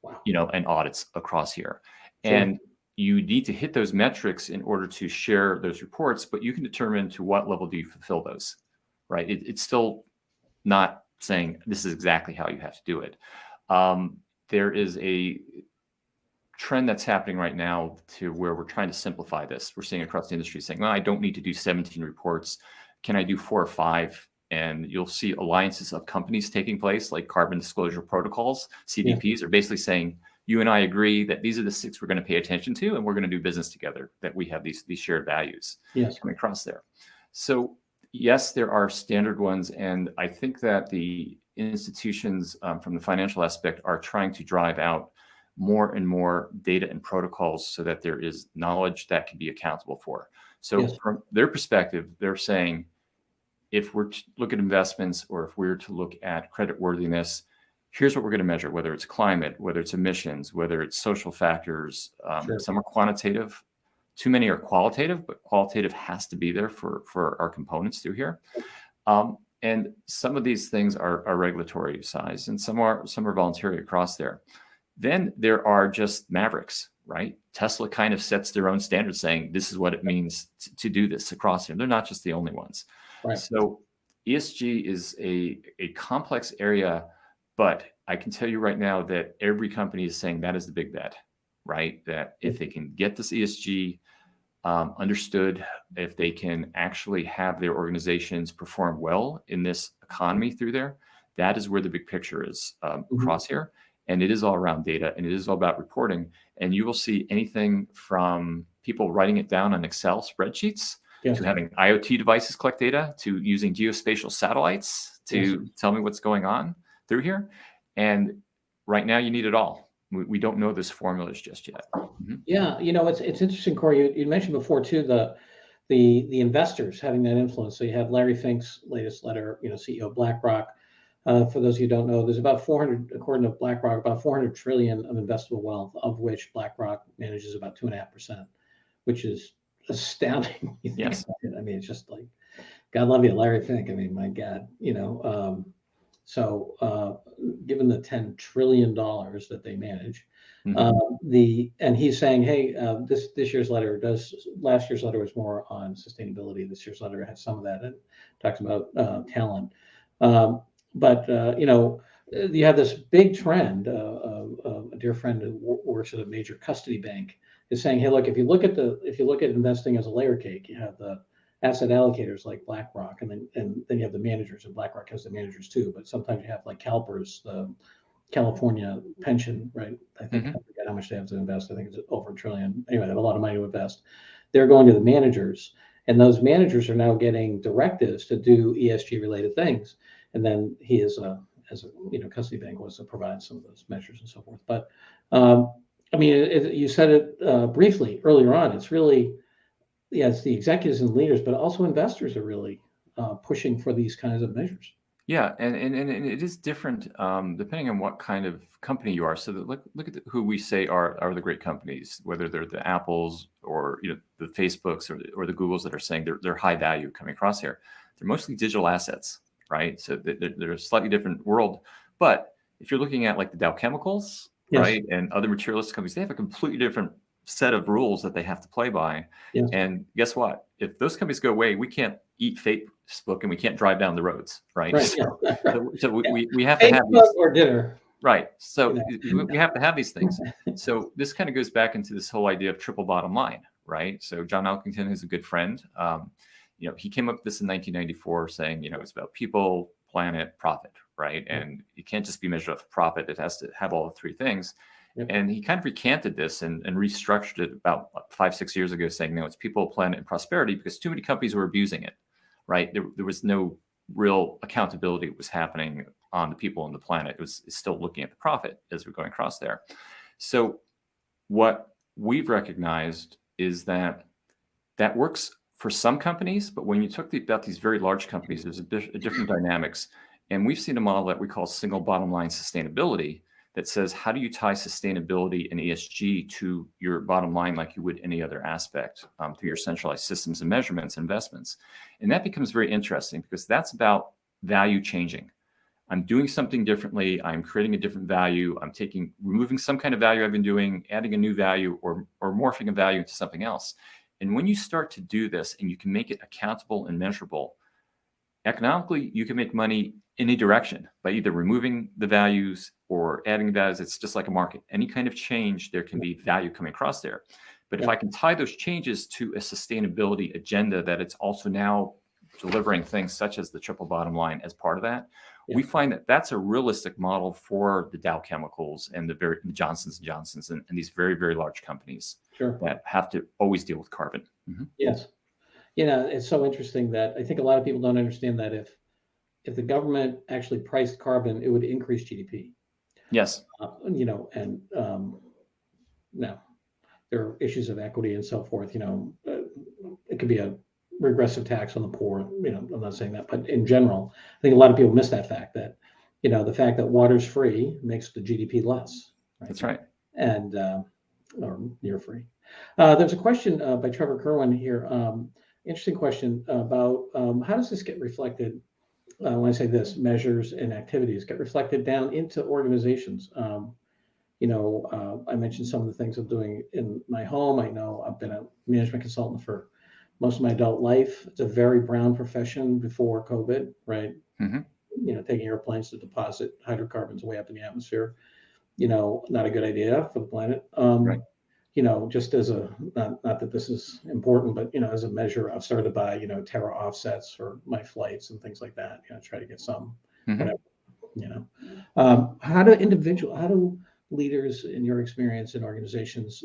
Wow. and audits across here. Sure. And you need to hit those metrics in order to share those reports, but you can determine to what level do you fulfill those, right? It's still not saying this is exactly how you have to do it. There is a trend that's happening right now to where we're trying to simplify this. We're seeing across the industry saying, well, I don't need to do 17 reports. Can I do 4 or 5? And you'll see alliances of companies taking place, like carbon disclosure protocols, Yeah. CDPs, are basically saying, you and I agree that these are the 6 we're going to pay attention to, and we're going to do business together, that we have these shared values Yes. coming across there. So yes, there are standard ones. And I think that the institutions from the financial aspect are trying to drive out more and more data and protocols so that there is knowledge that can be accountable for. So Yes. from their perspective, they're saying, if we're to look at investments or if we're to look at credit worthiness, here's what we're going to measure, whether it's climate, whether it's emissions, whether it's social factors. Sure. Some are quantitative. Too many are qualitative, but qualitative has to be there for our components through here. And some of these things are regulatory size, and some are voluntary across there. Then there are just mavericks, right? Tesla kind of sets their own standards saying this is what it means to do this across here. They're not just the only ones. Right. So ESG is a complex area, but I can tell you right now that every company is saying that is the big bet, right? That if they can get this ESG understood, if they can actually have their organizations perform well in this economy through there, that is where the big picture is across here. And it is all around data, and it is all about reporting. And you will see anything from people writing it down on Excel spreadsheets to having IoT devices collect data, to using geospatial satellites to tell me what's going on through here. And right now you need it all. We don't know this formulas just yet. Yeah, it's interesting, Corey. You mentioned before too the investors having that influence. So you have Larry Fink's latest letter, CEO of BlackRock. For those of you who don't know, there's about 400, according to BlackRock, about 400 trillion of investable wealth, of which BlackRock manages about 2.5%, which is astounding. Yes. I mean, it's just like, God love you, Larry Fink. I mean, my God, So given the $10 trillion that they manage, and he's saying, hey, this year's letter last year's letter was more on sustainability. This year's letter has some of that and talks about talent. But you have this big trend. A dear friend who works at a major custody bank is saying, hey, look, if you look at investing as a layer cake, you have the asset allocators like BlackRock, and then you have the managers, and BlackRock has the managers too. But sometimes you have like CalPERS, the California pension, right? I think I forget how much they have to invest. I think it's over $1 trillion. Anyway, they have a lot of money to invest. They're going to the managers, and those managers are now getting directives to do ESG related things. And then he is as a custody bank was to provide some of those measures and so forth. But I mean, you said it briefly earlier on. It's really, it's the executives and leaders, but also investors are really pushing for these kinds of measures. Yeah, and it is different depending on what kind of company you are. So look at who we say are the great companies, whether they're the Apples or the Facebooks or the Googles that are saying they're high value coming across here. They're mostly digital assets, right? So they're a slightly different world. But if you're looking at like the Dow Chemicals, right, and other materialist companies, they have a completely different set of rules that they have to play by. And guess what? If those companies go away, we can't eat Facebook and we can't drive down the roads, right? So we have to have these, or dinner. Right. So we have to have these things. So this kind of goes back into this whole idea of triple bottom line, right? So John Elkington is a good friend. He came up with this in 1994 saying, it's about people, planet, profit, right? And you can't just be measured off profit. It has to have all the three things. And he kind of recanted this and restructured it about 5-6 years ago, saying, no, it's people, planet, and prosperity, because too many companies were abusing it, right? There was no real accountability that was happening on the people and the planet. It's still looking at the profit as we're going across there. So what we've recognized is that works for some companies, but when you talk about these very large companies, there's a different dynamics. And we've seen a model that we call single bottom line sustainability that says, how do you tie sustainability and ESG to your bottom line like you would any other aspect through your centralized systems and measurements and investments? And that becomes very interesting because that's about value changing. I'm doing something differently. I'm creating a different value. I'm removing some kind of value I've been doing, adding a new value or morphing a value into something else. And when you start to do this and you can make it accountable and measurable, economically, you can make money in any direction by either removing the values or adding values. It's just like a market. Any kind of change, there can be value coming across there. But if I can tie those changes to a sustainability agenda that it's also now delivering things such as the triple bottom line as part of that, we find that that's a realistic model for the Dow Chemicals and the Johnsons & Johnsons and these very, very large companies that have to always deal with carbon. Yes. It's so interesting that I think a lot of people don't understand that if the government actually priced carbon, it would increase GDP. Yes. Now there are issues of equity and so forth. It could be a regressive tax on the poor. I'm not saying that, but in general, I think a lot of people miss that fact that the fact that water's free makes the GDP less. Right? That's right. And or near free. There's a question by Trevor Kerwin here. Interesting question about how does this get reflected? When I say this, measures and activities get reflected down into organizations. I mentioned some of the things I'm doing in my home. I know I've been a management consultant for most of my adult life. It's a very brown profession before COVID, right? Mm-hmm. Taking airplanes to deposit hydrocarbons way up in the atmosphere, not a good idea for the planet. Right. Just as not that this is important, but, as a measure, I've started to buy, Terra offsets for my flights and things like that, try to get some, Mm-hmm. whatever. How do leaders, in your experience in organizations,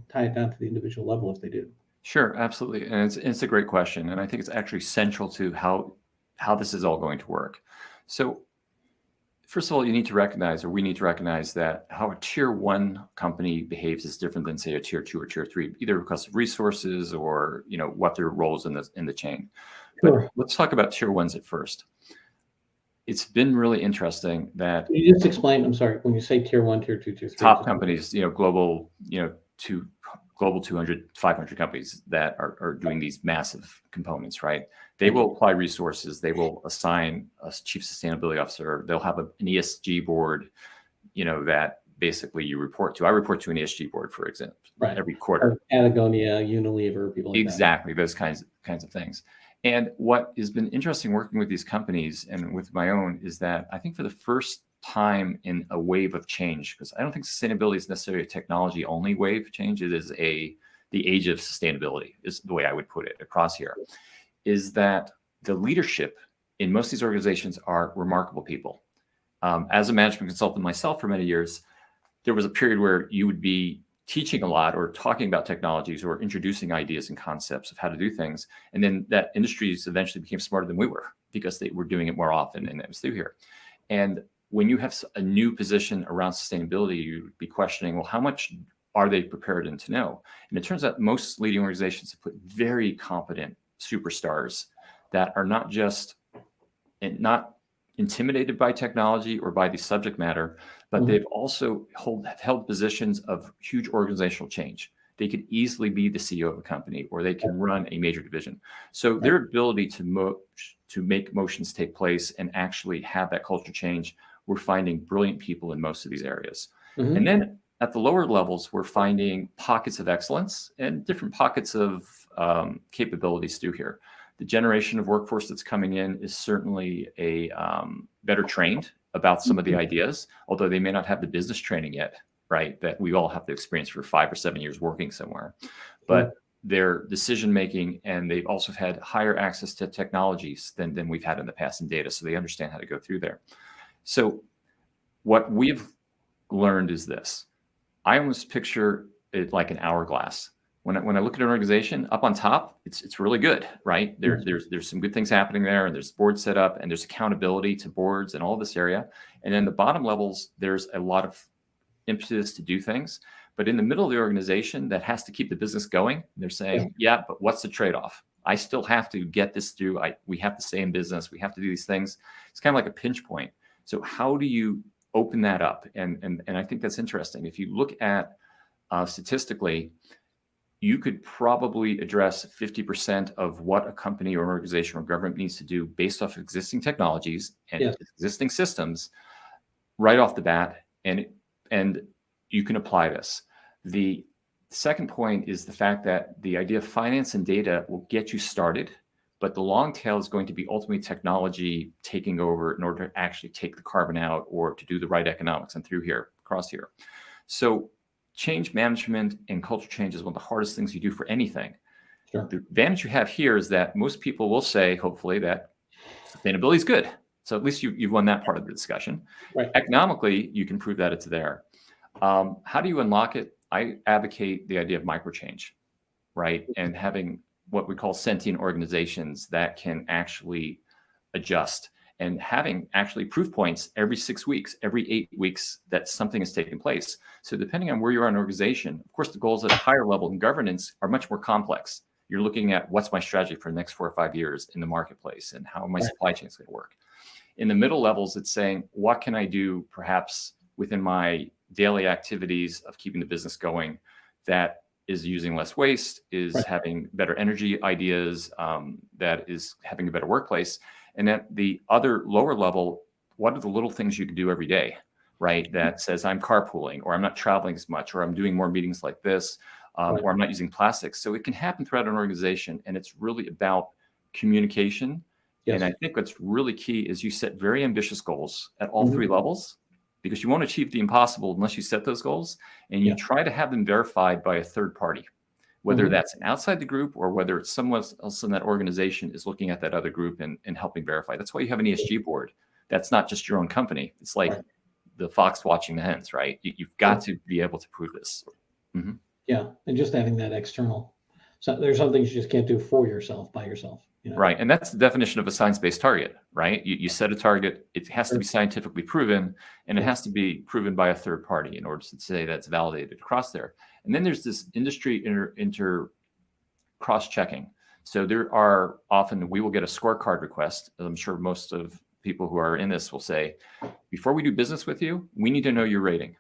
tie it down to the individual level if they do? Sure, absolutely. And it's a great question. And I think it's actually central to how this is all going to work. So first of all, we need to recognize that how a tier 1 company behaves is different than, say, a tier 2 or tier 3, either because of resources or what their roles in the chain. Sure. But let's talk about tier 1s at first. It's been really interesting that Can you just explain, I'm sorry, when you say tier 1, tier 2, tier 3, top companies, global, global 200, 500 companies that are doing these massive components, right? They will apply resources. They will assign a chief sustainability officer. They'll have an ESG board, that basically you report to. I report to an ESG board, for example, right, every quarter. Patagonia, Unilever, people like exactly, those kinds of things. And what has been interesting working with these companies and with my own is that I think for the first time in a wave of change, because I don't think sustainability is necessarily a technology only wave of change. It is the age of sustainability is the way I would put it across here, is that the leadership in most of these organizations are remarkable people. As a management consultant myself for many years, there was a period where you would be teaching a lot or talking about technologies or introducing ideas and concepts of how to do things. And then that industries eventually became smarter than we were because they were doing it more often and it was through here. And when you have a new position around sustainability, you'd be questioning, well, how much are they prepared to know? And it turns out most leading organizations have put very competent superstars that are not intimidated by technology or by the subject matter, but they've also held positions of huge organizational change. They could easily be the CEO of a company, or they can run a major division. So their ability to make motions take place and actually have that culture change, we're finding brilliant people in most of these areas. And then at the lower levels, we're finding pockets of excellence and different pockets of capabilities through here. The generation of workforce that's coming in is certainly better trained about some of the ideas, although they may not have the business training yet, right? That we all have to experience for 5 or 7 years working somewhere. But their decision making, and they've also had higher access to technologies than we've had in the past in data, so they understand how to go through there. So what we've learned is this. I almost picture it like an hourglass. When I look at an organization, up on top, it's really good, right? There's some good things happening there, and there's boards set up, and there's accountability to boards and all this area. And then the bottom levels, there's a lot of impetus to do things. But in the middle of the organization that has to keep the business going, they're saying, yeah, but what's the trade-off? I still have to get this through. We have to stay in business. We have to do these things. It's kind of like a pinch point. So how do you open that up? And I think that's interesting. If you look at statistically, you could probably address 50% of what a company or an organization or government needs to do based off existing technologies and existing systems right off the bat. And you can apply this. The second point is the fact that the idea of finance and data will get you started, but the long tail is going to be ultimately technology taking over in order to actually take the carbon out or to do the right economics and through here, across here. So change management and culture change is one of the hardest things you do for anything. Sure. The advantage you have here is that most people will say, hopefully, that sustainability is good. So at least you've won that part of the discussion. Right. Economically, you can prove that it's there. How do you unlock it? I advocate the idea of microchange, right? And having what we call sentient organizations that can actually adjust, and having actually proof points every 6 weeks, every 8 weeks that something has taken place. So depending on where you are in an organization, of course, the goals at a higher level in governance are much more complex. You're looking at what's my strategy for the next 4 or 5 years in the marketplace and how my supply chain is going to work. In the middle levels, it's saying, what can I do perhaps within my daily activities of keeping the business going that is using less waste, is Right. having better energy ideas, that is having a better workplace. And at the other lower level, what are the little things you can do every day, right? That says I'm carpooling, or I'm not traveling as much, or I'm doing more meetings like this, Right. or I'm not using plastics. So it can happen throughout an organization, and it's really about communication. Yes. And I think what's really key is you set very ambitious goals at all Mhm. three levels, because you won't achieve the impossible unless you set those goals, and you Yeah. try to have them verified by a third party, whether Mhm. that's outside the group or whether it's someone else in that organization is looking at that other group and helping verify. That's why you have an ESG board. That's not just your own company. It's like Right. the fox watching the hens, right? You've got to be able to prove this. Mhm. Yeah, and just having that external. So there's some things you just can't do for yourself by yourself. Right. And that's the definition of a science-based target, right? You set a target, it has to Sure. be scientifically proven, and it Yes. has to be proven by a third party in order to say that's validated across there. And then there's this industry inter cross-checking. So there are often, we will get a scorecard request. I'm sure most of people who are in this will say, before we do business with you, we need to know your rating.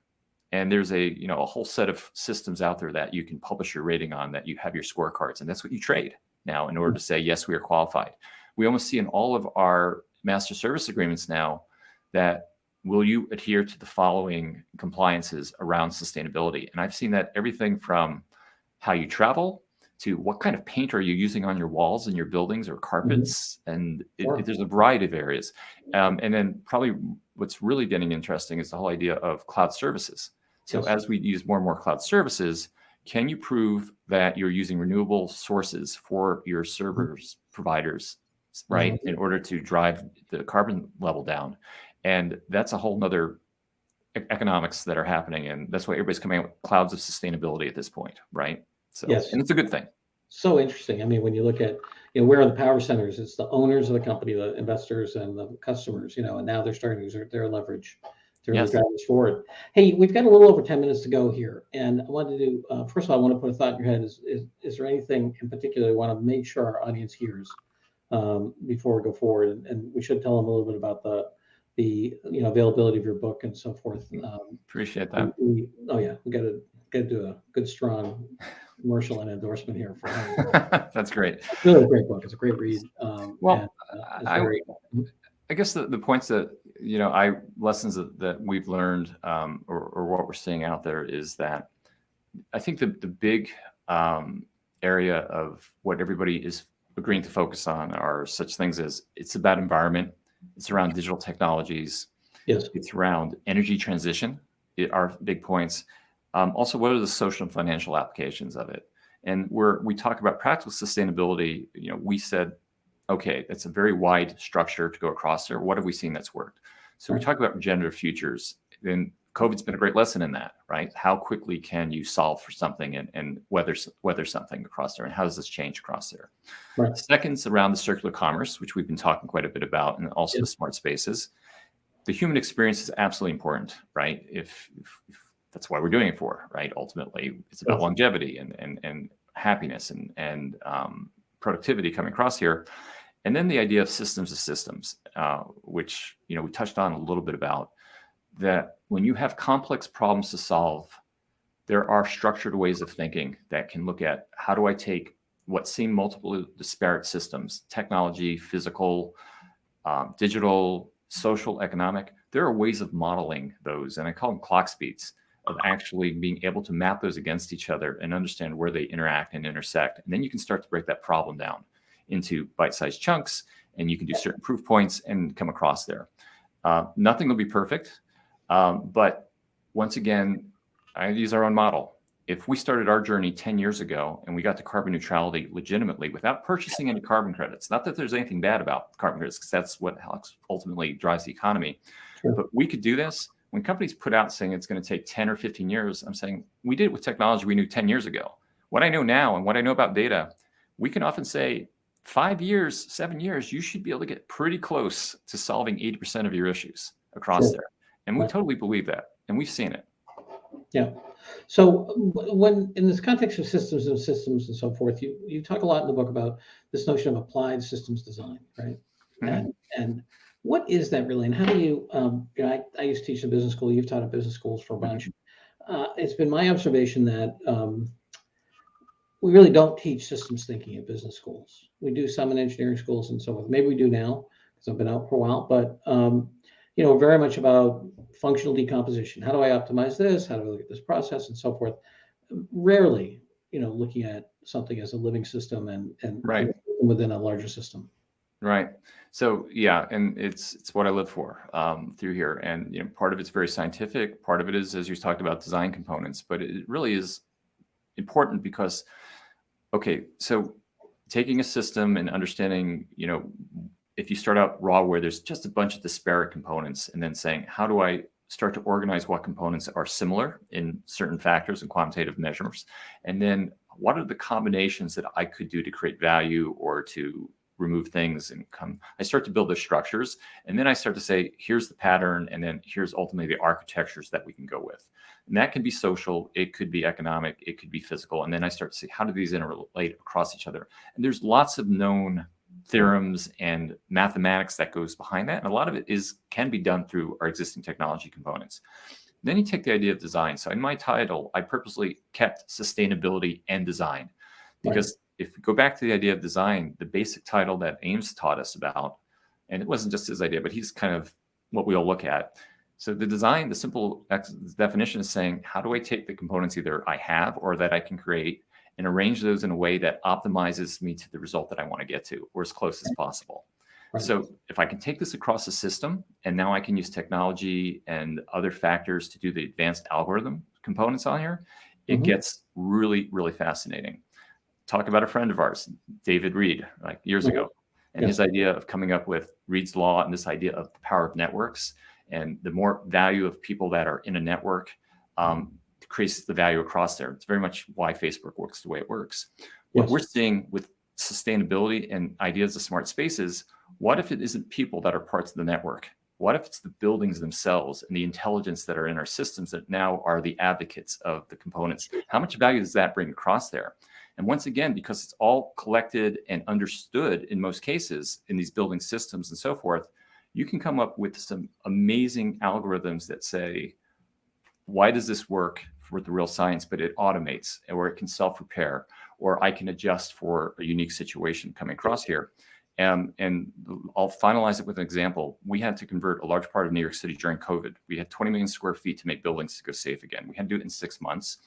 And there's a whole set of systems out there that you can publish your rating on, that you have your scorecards, and that's what you trade now in order to say, yes, we are qualified. We almost see in all of our master service agreements now that will you adhere to the following compliances around sustainability? And I've seen that everything from how you travel to what kind of paint are you using on your walls in your buildings or carpets, and Sure. there's a variety of areas. And then probably what's really getting interesting is the whole idea of cloud services. So Yes. as we use more and more cloud services, can you prove that you're using renewable sources for your servers providers, right, Mhm. in order to drive the carbon level down? And that's a whole nother economics that are happening. And that's why everybody's coming out with clouds of sustainability at this point, right? So, Yes. and it's a good thing. So interesting. I mean, when you look at, where are the power centers? It's the owners of the company, the investors and the customers, and now they're starting to exert their leverage to really Yes. drive this forward. Hey, we've got a little over 10 minutes to go here. And I wanted to, first of all, I want to put a thought in your head. Is there anything in particular you want to make sure our audience hears before we go forward? And we should tell them a little bit about the availability of your book and so forth. Appreciate that. Oh yeah, we got to do a good, strong commercial and endorsement here for him. That's great. It's really a great book. It's a great read. Well, it's very. I guess the points that, lessons that we've learned, or what we're seeing out there is that I think the big area of what everybody is agreeing to focus on are such things as, it's about environment, it's around digital technologies, Yes. it's around energy transition, are big points. Also, what are the social and financial applications of it? And we talk about practical sustainability. We said, okay, that's a very wide structure to go across there. What have we seen that's worked? So we talk about regenerative futures. And COVID's been a great lesson in that, right? How quickly can you solve for something and weather something across there? And how does this change across there? Right. Second's around the circular commerce, which we've been talking quite a bit about, and also the smart spaces. The human experience is absolutely important, right? If that's why we're doing it for, right? Ultimately, it's about longevity and happiness and productivity coming across here. And then the idea of systems of systems, which we touched on a little bit about, that when you have complex problems to solve, there are structured ways of thinking that can look at, how do I take what seem multiple disparate systems, technology, physical, digital, social, economic. There are ways of modeling those, and I call them clock speeds, of actually being able to map those against each other and understand where they interact and intersect. And then you can start to break that problem down into bite-sized chunks, and you can do certain proof points and come across there. Nothing will be perfect, but once again, I use our own model. If we started our journey 10 years ago and we got to carbon neutrality legitimately without purchasing any carbon credits, not that there's anything bad about carbon credits, because that's what ultimately drives the economy, but we could do this. When companies put out saying it's going to take 10 or 15 years, I'm saying we did it with technology we knew 10 years ago. What I know now and what I know about data, we can often say 5 years, 7 years, you should be able to get pretty close to solving 80% of your issues across there. And we totally believe that. And we've seen it. Yeah. So when in this context of systems and so forth, you talk a lot in the book about this notion of applied systems design, right? Mm-hmm. And What is that really, and how do you? I used to teach a business school. You've taught at business schools for a bunch. It's been my observation that we really don't teach systems thinking at business schools. We do some in engineering schools and so forth. Maybe we do now because I've been out for a while, but very much about functional decomposition. How do I optimize this? How do I look at this process and so forth? Rarely, looking at something as a living system and Right. within a larger system. Right. So yeah, and it's what I live for through here. And part of it's very scientific. Part of it is, as you talked about, design components. But it really is important because, okay, so taking a system and understanding, if you start out raw where there's just a bunch of disparate components, and then saying, how do I start to organize what components are similar in certain factors and quantitative measures, and then what are the combinations that I could do to create value or to remove things and I start to build the structures, and then I start to say, here's the pattern, and then here's ultimately the architectures that we can go with. And that can be social, it could be economic, it could be physical. And then I start to see, how do these interrelate across each other? And there's lots of known theorems and mathematics that goes behind that. And a lot of it can be done through our existing technology components. Then you take the idea of design. So in my title, I purposely kept sustainability and design, because if we go back to the idea of design, the basic title that Ames taught us about, and it wasn't just his idea, but he's kind of what we all look at. So the design, the simple definition is saying, how do I take the components either I have or that I can create and arrange those in a way that optimizes me to the result that I want to get to, or as close as possible. Right. So if I can take this across the system, and now I can use technology and other factors to do the advanced algorithm components on here, it gets really, really fascinating. Talk about a friend of ours, David Reed, like years ago, and his idea of coming up with Reed's law and this idea of the power of networks, and the more value of people that are in a network creates the value across there. It's very much why Facebook works the way it works. What we're seeing with sustainability and ideas of smart spaces, what if it isn't people that are parts of the network? What if it's the buildings themselves and the intelligence that are in our systems that now are the advocates of the components? How much value does that bring across there? And once again, because it's all collected and understood in most cases in these building systems and so forth, you can come up with some amazing algorithms that say, why does this work for the real science, but it automates, or it can self-repair, or I can adjust for a unique situation coming across here. And I'll finalize it with an example. We had to convert a large part of New York City during COVID. We had 20 million square feet to make buildings to go safe again. We had to do it in 6 months.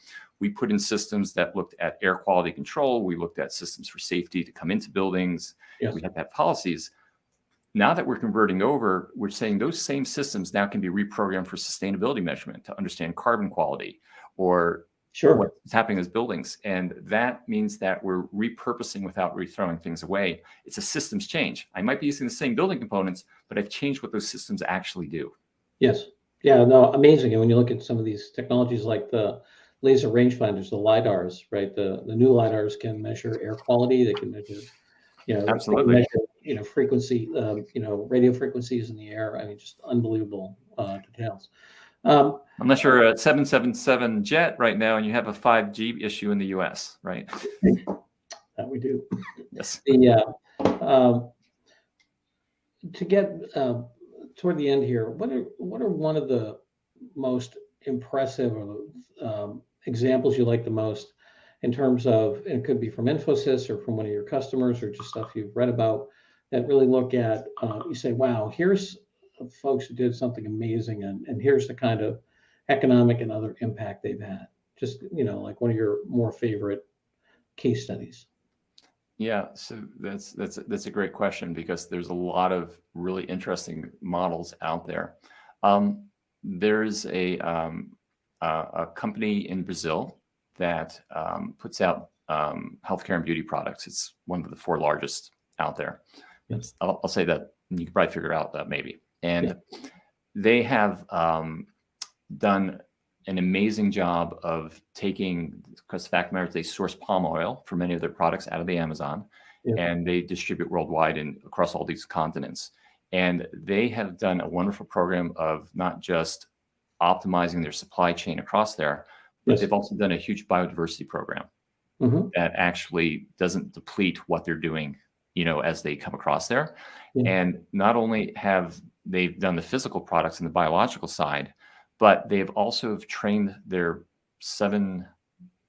We put in systems that looked at air quality control. We looked at systems for safety to come into buildings. Yes. We had to have policies. Now that we're converting over, we're saying those same systems now can be reprogrammed for sustainability measurement to understand carbon quality or what's happening in those buildings. And that means that we're repurposing without throwing things away. It's a systems change. I might be using the same building components, but I've changed what those systems actually do. Yes. Yeah, no, amazing. And when you look at some of these technologies like the laser rangefinders, the LiDARs, right? The new LiDARs can measure air quality. They can measure, absolutely. They can measure, frequency, radio frequencies in the air. I mean, just unbelievable details. Unless you're a 777 jet right now and you have a 5G issue in the US, right? That we do. Yes. To get toward the end here, what are one of the most impressive examples you like the most in terms of, and it could be from Infosys or from one of your customers or just stuff you've read about that really look at, you say, wow, here's folks who did something amazing, and here's the kind of economic and other impact they've had. Just, like one of your more favorite case studies. Yeah, so that's a great question, because there's a lot of really interesting models out there. There's a company in Brazil that puts out healthcare and beauty products. It's one of the 4 largest out there. Yes. I'll say that, and you can probably figure out that maybe. And they have done an amazing job of taking, because the fact of the matter is they source palm oil for many of their products out of the Amazon, and they distribute worldwide and across all these continents. And they have done a wonderful program of not just optimizing their supply chain across there, but they've also done a huge biodiversity program that actually doesn't deplete what they're doing as they come across there. Yeah. And not only have they done the physical products and the biological side, but they've also trained their 7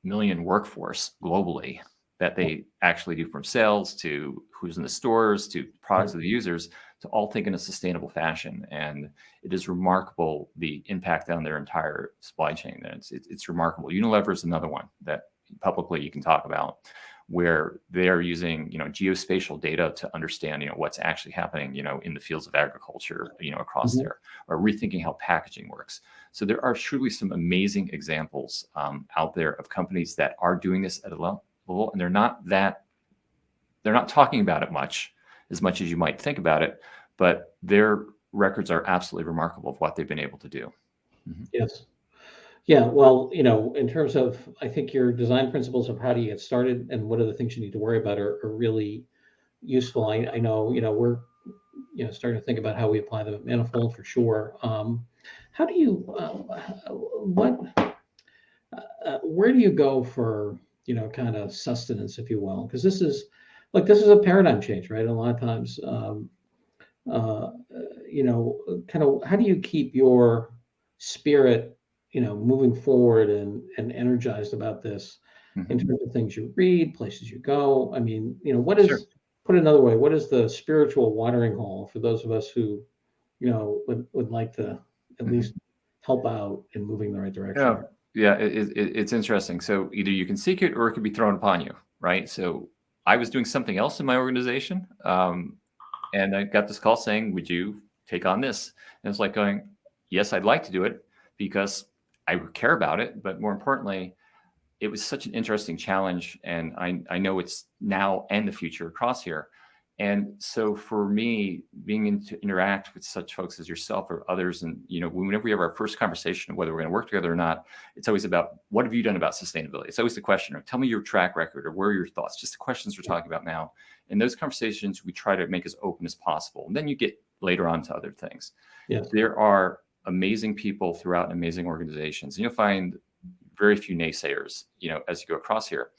million workforce globally that they actually do, from sales to who's in the stores to products to the users, to all think in a sustainable fashion. And it is remarkable the impact on their entire supply chain. And it's remarkable. Unilever is another one that publicly you can talk about, where they're using geospatial data to understand what's actually happening in the fields of agriculture across there, or rethinking how packaging works. So there are truly some amazing examples out there of companies that are doing this at a level, and they're not talking about it as much as you might think about it, but their records are absolutely remarkable of what they've been able to do. Yes. Yeah, well, in terms of, I think your design principles of how do you get started and what are the things you need to worry about are really useful. I know, we're, starting to think about how we apply them at Manifold for sure. How do you, where do you go for, kind of sustenance, if you will? Because this is a paradigm change, right? A lot of times, kind of how do you keep your spirit moving forward and energized about this in terms of things you read, places you go? I mean, what is, Sure. Put another way, what is the spiritual watering hole for those of us who, would like to at least help out in moving in the right direction? Yeah, it's interesting. So either you can seek it or it can be thrown upon you, right? So I was doing something else in my organization, and I got this call saying, "Would you take on this?" And it's like going, "Yes, I'd like to do it because I care about it, but more importantly, it was such an interesting challenge, and I know it's now and the future across here." And so for me, being in to interact with such folks as yourself or others, and whenever we have our first conversation of whether we're going to work together or not, it's always about, what have you done about sustainability? It's always the question, or tell me your track record, or where are your thoughts? Just the questions we're talking about now. And those conversations we try to make as open as possible. And then you get later on to other things. Yes. There are amazing people throughout amazing organizations, and you'll find very few naysayers, as you go across here.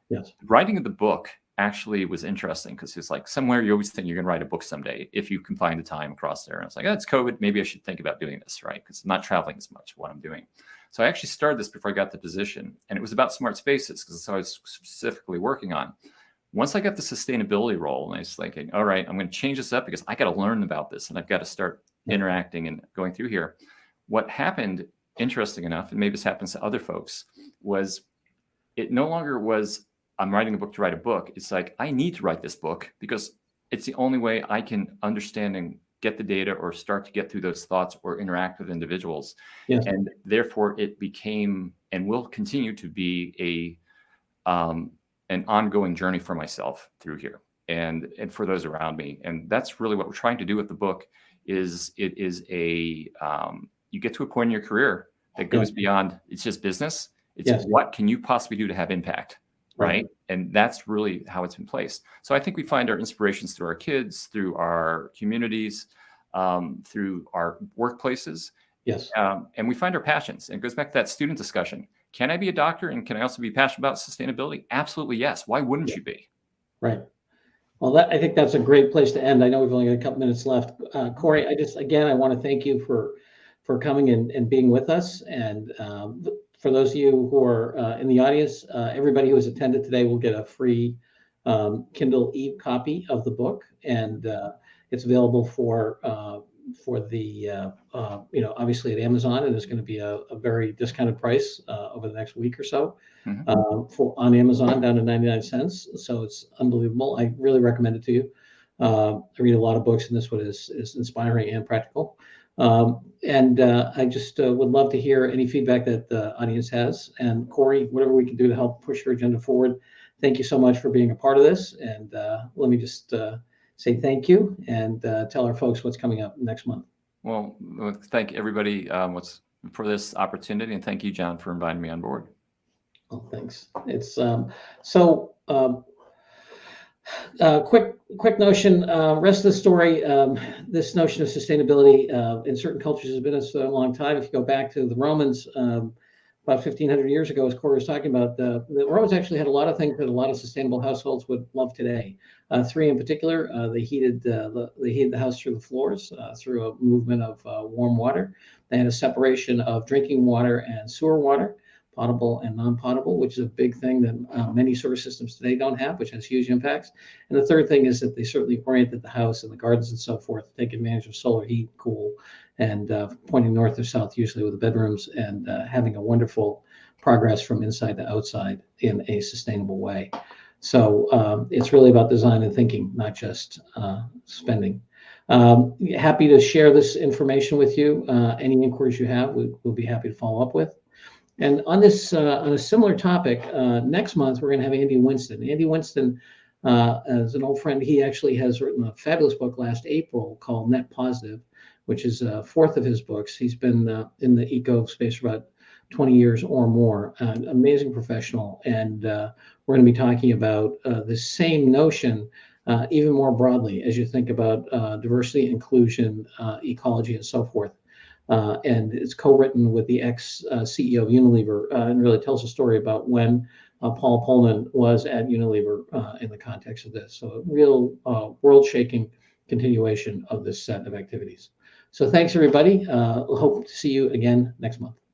Yes. Writing of the book actually was interesting because it's like, somewhere you always think you're going to write a book someday if you can find the time across there. And it's like, oh, it's COVID. Maybe I should think about doing this, right? Because I'm not traveling as much what I'm doing. So I actually started this before I got the position, and it was about smart spaces because that's what I was specifically working on. Once I got the sustainability role, and I was thinking, all right, I'm going to change this up because I got to learn about this and I've got to start interacting and going through here. What happened, interesting enough, and maybe this happens to other folks, was it no longer was, I'm writing a book to write a book. It's like, I need to write this book because it's the only way I can understand and get the data or start to get through those thoughts or interact with individuals. Yes. And therefore it became, and will continue to be, an ongoing journey for myself through here and for those around me. And that's really what we're trying to do with the book. Is it is a, you get to a point in your career that goes beyond, it's just business. It's what can you possibly do to have impact, right? And that's really how it's been placed. So I think we find our inspirations through our kids, through our communities, through our workplaces. Yes. And we find our passions. And it goes back to that student discussion. Can I be a doctor and can I also be passionate about sustainability? Absolutely, yes. Why wouldn't you be? Right. Well, I think that's a great place to end. I know we've only got a couple minutes left. Corey, I want to thank you for coming and being with us. And for those of you who are in the audience, everybody who has attended today will get a free Kindle e-copy of the book, and it's available for the obviously at Amazon, and it's going to be a very discounted price over the next week or so on Amazon, down to 99 cents. So it's unbelievable. I really recommend it to you. I read a lot of books, and this one is inspiring and practical. I just would love to hear any feedback that the audience has. And Corey, whatever we can do to help push your agenda forward, thank you so much for being a part of this. And let me just say thank you and tell our folks what's coming up next month. Well, thank everybody for this opportunity, and thank you, John, for inviting me on board. Well, thanks. It's quick notion. Rest of the story. This notion of sustainability in certain cultures has been a long time. If you go back to the Romans, about 1,500 years ago, as Corey was talking about, the Romans actually had a lot of things that a lot of sustainable households would love today. Three in particular, they heated the house through the floors through a movement of warm water. They had a separation of drinking water and sewer water, potable and non-potable, which is a big thing that many sewer systems today don't have, which has huge impacts. And the third thing is that they certainly oriented the house and the gardens and so forth to take advantage of solar heat, cool, and pointing north or south, usually with the bedrooms, and having a wonderful progress from inside to outside in a sustainable way. So it's really about design and thinking, not just spending. Happy to share this information with you. Any inquiries you have, we'll be happy to follow up with. And on this, on a similar topic, next month we're going to have Andy Winston. Andy Winston, as an old friend, he actually has written a fabulous book last April called Net Positive, which is a fourth of his books. He's been in the eco space for about 20 years or more. An amazing professional, and we're going to be talking about the same notion even more broadly as you think about diversity, inclusion, ecology, and so forth. And it's co-written with the ex-CEO of Unilever, and really tells a story about when Paul Polman was at Unilever in the context of this. So a real world-shaking continuation of this set of activities. So thanks, everybody. Hope to see you again next month.